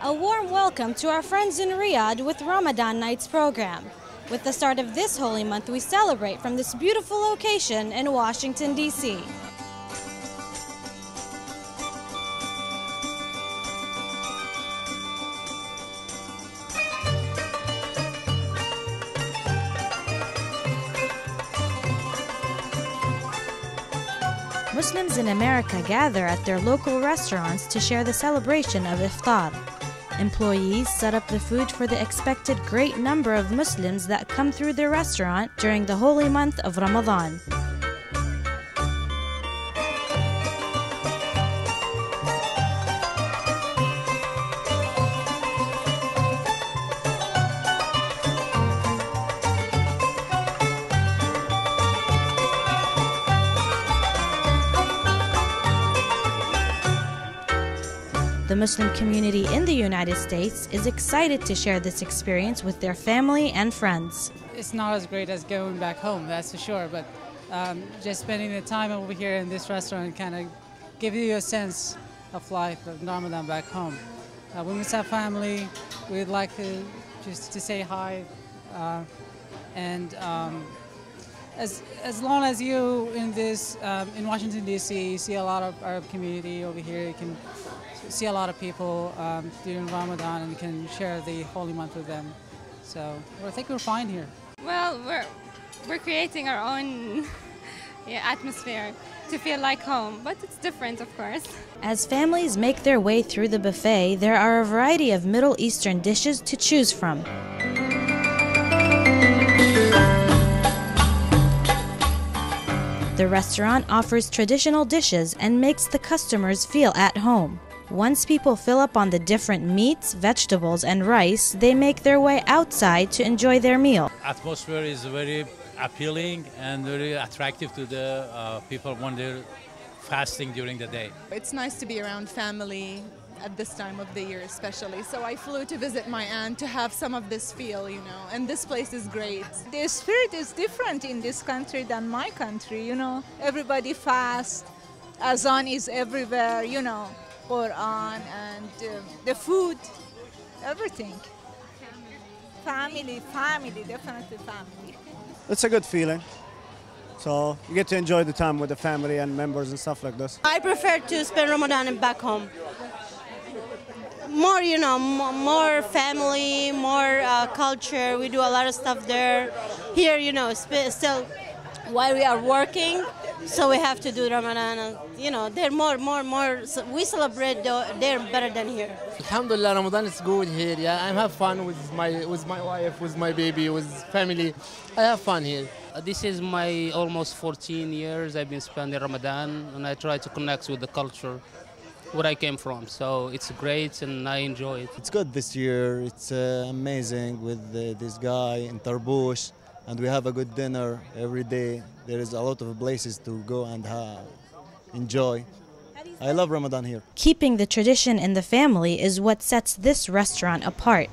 A warm welcome to our friends in Riyadh with Ramadan Nights program. With the start of this holy month, we celebrate from this beautiful location in Washington, D.C. Muslims in America gather at their local restaurants to share the celebration of iftar. Employees set up the food for the expected great number of Muslims that come through their restaurant during the holy month of Ramadan. The Muslim community in the United States is excited to share this experience with their family and friends. It's not as great as going back home, that's for sure, but just spending the time over here in this restaurant kind of gives you a sense of life of Ramadan back home. We must have family, we'd like to just to say hi, and as long as you in this in Washington D.C. see a lot of Arab community over here, you can see a lot of people during Ramadan and can share the holy month with them. So I think we're fine here. Well, we're creating our own atmosphere to feel like home, but it's different, of course. As families make their way through the buffet, there are a variety of Middle Eastern dishes to choose from. The restaurant offers traditional dishes and makes the customers feel at home. Once people fill up on the different meats, vegetables, and rice, they make their way outside to enjoy their meal. Atmosphere is very appealing and very attractive to the people when they're fasting during the day. It's nice to be around family at this time of the year especially. So I flew to visit my aunt to have some of this feel, and this place is great. The spirit is different in this country than my country, Everybody fasts, azan is everywhere, Quran and the food, everything. Family, definitely family. It's a good feeling. So you get to enjoy the time with the family and members and stuff like this. I prefer to spend Ramadan back home. More, more family, more culture. We do a lot of stuff there. Here, still while we are working, so we have to do Ramadan. They're more. So we celebrate there better than here. Alhamdulillah, Ramadan is good here. Yeah, I have fun with my wife, with my baby, with family. I have fun here. This is my almost 14 years I've been spending Ramadan, and I try to connect with the culture where I came from. So it's great and I enjoy it. It's good this year. It's amazing with this guy in Tarbush, and we have a good dinner every day. There is a lot of places to go and enjoy. I love Ramadan here. Keeping the tradition in the family is what sets this restaurant apart.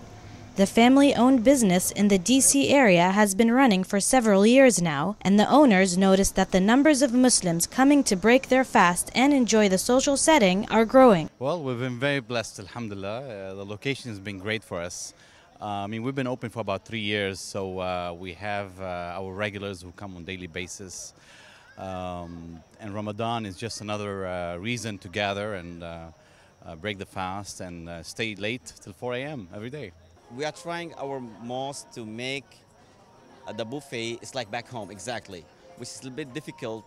The family-owned business in the D.C. area has been running for several years now, and the owners noticed that the numbers of Muslims coming to break their fast and enjoy the social setting are growing. Well, we've been very blessed, alhamdulillah. The location has been great for us. We've been open for about 3 years, so we have our regulars who come on a daily basis. And Ramadan is just another reason to gather and break the fast and stay late till 4 a.m. every day. We are trying our most to make the buffet is like back home, exactly, which is a bit difficult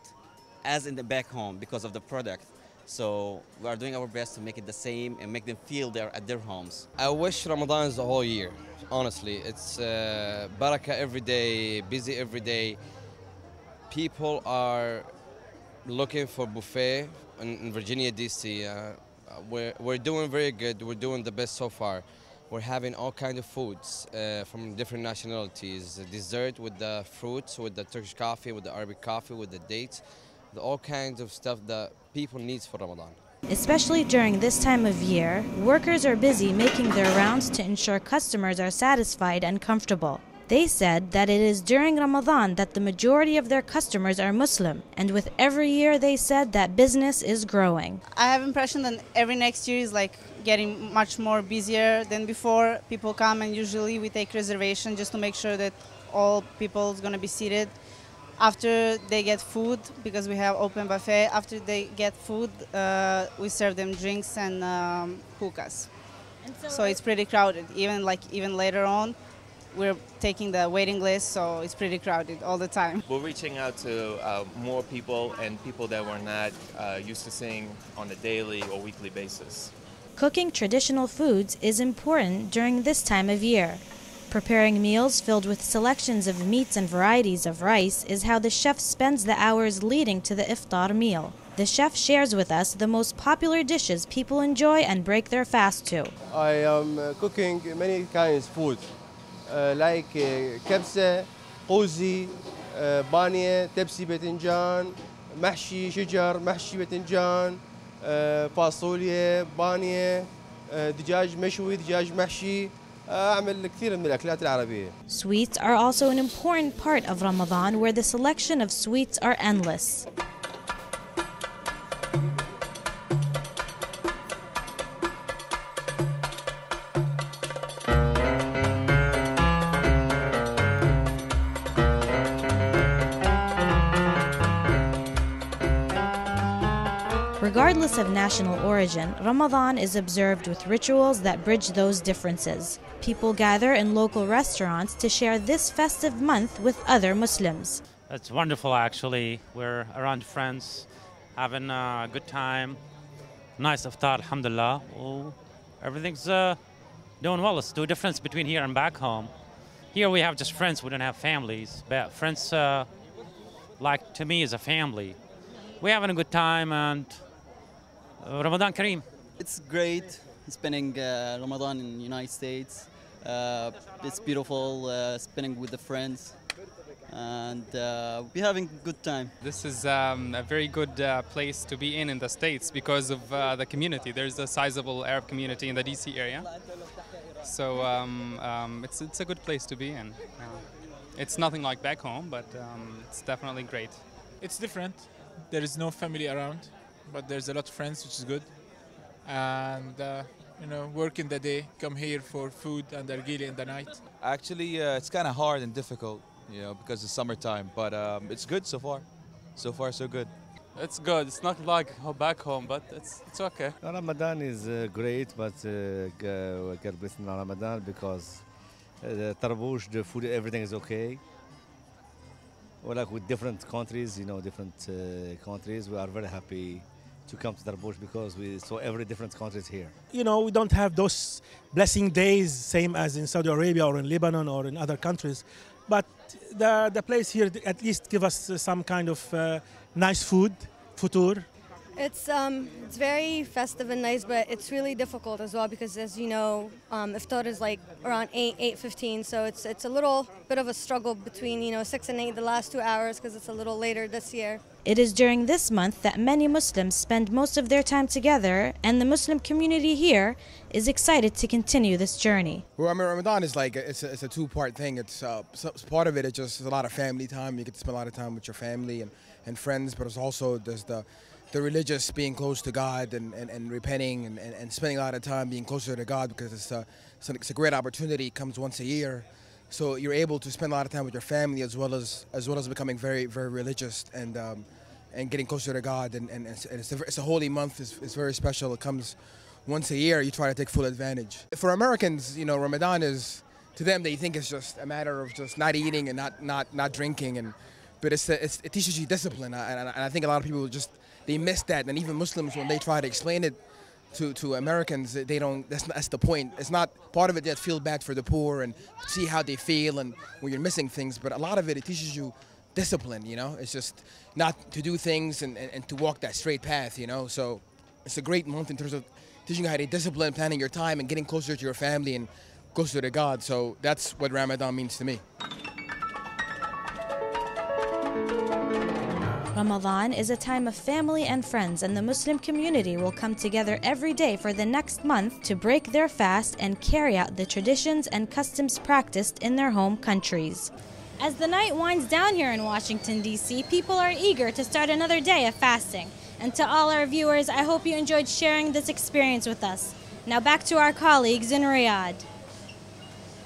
as in the back home because of the product. So we are doing our best to make it the same and make them feel they're at their homes. I wish Ramadan is the whole year, honestly. It's barakah every day, busy every day. People are looking for buffet in Virginia, D.C. We're doing very good. We're doing the best so far. We're having all kinds of foods from different nationalities. Dessert with the fruits, with the Turkish coffee, with the Arabic coffee, with the dates. All kinds of stuff that people need for Ramadan. Especially during this time of year, workers are busy making their rounds to ensure customers are satisfied and comfortable. They said that it is during Ramadan that the majority of their customers are Muslim, and with every year they said that business is growing. I have impression that every next year is like getting much more busier than before. People come and usually we take reservation just to make sure that all people is going to be seated. After they get food, because we have open buffet, after they get food, we serve them drinks and hookahs. So it's pretty crowded. Even later on, we're taking the waiting list, so it's pretty crowded all the time. We're reaching out to more people and people that were not used to seeing on a daily or weekly basis. Cooking traditional foods is important during this time of year. Preparing meals filled with selections of meats and varieties of rice is how the chef spends the hours leading to the iftar meal. The chef shares with us the most popular dishes people enjoy and break their fast to. I am cooking many kinds of food, like كبسة, قوزي, بانية, تبسي باذنجان, محشي شجر, محشي باذنجان, فاصوليا, بانية, دجاج مشوي, دجاج محشي. أعمل كثير من الأكلات العربية. Sweets are also an important part of Ramadan, where the selection of sweets are endless. Regardless of national origin, Ramadan is observed with rituals that bridge those differences. People gather in local restaurants to share this festive month with other Muslims. It's wonderful, actually. We're around friends, having a good time. Nice iftar, alhamdulillah. Oh, everything's doing well. It's the difference between here and back home. Here we have just friends, we don't have families. But friends, like to me, is a family. We're having a good time, and Ramadan Kareem. It's great spending Ramadan in the United States. It's beautiful spending with the friends, and we're having a good time. This is a very good place to be in the States because of the community. There's a sizable Arab community in the DC area. So it's a good place to be in. It's nothing like back home, but it's definitely great. It's different. There is no family around, but there's a lot of friends, which is good. And work in the day, come here for food and argili in the night. Actually, it's kind of hard and difficult, because it's summertime. But it's good so far. So far, so good. It's good. It's not like back home, but it's okay. Ramadan is great, but get blessed in Ramadan because the tarbush, the food, everything is okay. Well, like with different countries, countries, we are very happy to come to Tarbush because we saw every different countries here. We don't have those blessing days, same as in Saudi Arabia or in Lebanon or in other countries. But the place here at least give us some kind of nice food, futur. It's very festive and nice, but it's really difficult as well because, as you know, iftar is like around 8:15, so it's a little bit of a struggle between 6 and 8 the last 2 hours because it's a little later this year. It is during this month that many Muslims spend most of their time together, and the Muslim community here is excited to continue this journey. Well, I mean, Ramadan is like it's a two-part thing. It's part of it. It's just a lot of family time. You get to spend a lot of time with your family and friends, but it's also there's the religious being close to God and repenting and spending a lot of time being closer to God because it's a great opportunity. It comes once a year, so you're able to spend a lot of time with your family as well as becoming very, very religious and getting closer to God. And it's a holy month. It's very special. It comes once a year. You try to take full advantage. For Americans, Ramadan is, to them, they think it's just a matter of just not eating and not drinking, but it teaches you discipline. And I think a lot of people they miss that, and even Muslims, when they try to explain it to Americans, they don't. That's the point. It's not part of it that feel bad for the poor and see how they feel and when you're missing things, but a lot of it teaches you discipline. It's just not to do things and to walk that straight path. So it's a great month in terms of teaching you how to discipline, planning your time, and getting closer to your family and closer to God. So that's what Ramadan means to me. Ramadan is a time of family and friends, and the Muslim community will come together every day for the next month to break their fast and carry out the traditions and customs practiced in their home countries. As the night winds down here in Washington, D.C., people are eager to start another day of fasting. And to all our viewers, I hope you enjoyed sharing this experience with us. Now back to our colleagues in Riyadh.